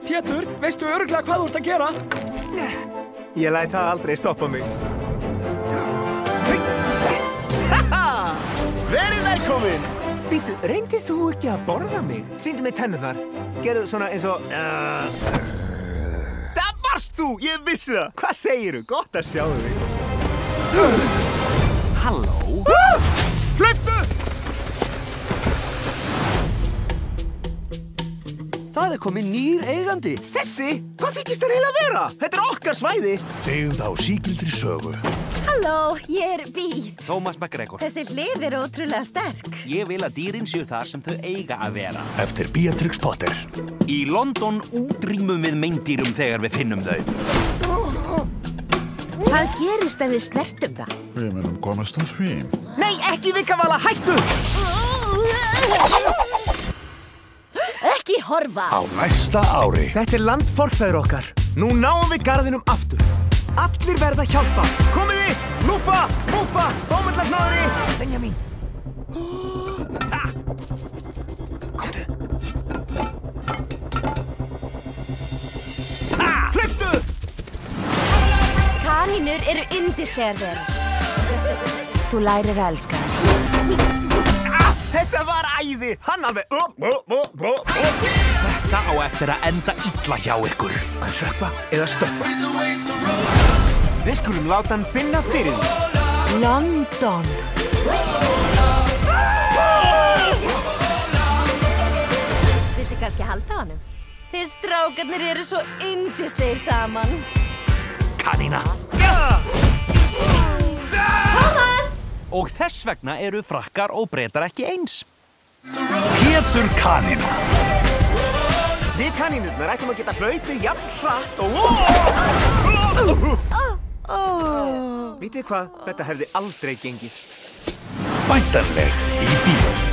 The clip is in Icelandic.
Pétur, veistu örugglega hvað þú ert að gera? Ég læt það aldrei stoppa mig. Verið velkomin! Býtu, reyndið þú ekki að borða mig? Sýndu mig tennurnar. Gerðu svona eins og... Það varst þú! Ég vissi það! Hvað segirðu? Gott að sjá þig. Halló? Hlauptu! Það kominn nýr eigandi. Þessi? Hvað þykist það eiginlega að vera? Þetta er okkar svæði. Byggð á sígildri sögu. Halló, ég Bee. Thomas McGregor. Þessi hlið ótrúlega sterk. Ég vil að dýrin séu þar sem þau eiga að vera. Eftir Beatrix Potter. Í London útrýmum við meindýrum þegar við finnum þau. Hvað gerist ef við snertum það? Við munum komast á því. Nei, ekki Vikavala, hættu! Ekki horfa! Á næsta ári. Þetta er land forfeður okkar. Nú náum við garðinum aftur. Allir verða að hjálpa. Komiði! Lúffa! Múffa! Bómullarknáðri! Benjamin! Komdu! Hlauptu! Kanínur eru yndislegar verur. Þú lærir að elska þær. Þetta var æði! Hann alveg... Þetta á eftir að enda illa hjá ykkur. Að hrökkva eða stökkva. Við skulum láta hann finna fyrir því. London. Viltu kannski halda á honum? Þið strákarnir eru svo yndislegir saman. Kanína. Thomas! Og þess vegna eru frakkar og bretar ekki eins. Pétur kanína. Við kanínurnar ættum að geta hlaupið jafn hratt og... Vitið hvað? Þetta hefði aldrei gengið. Væntanleg í bíó.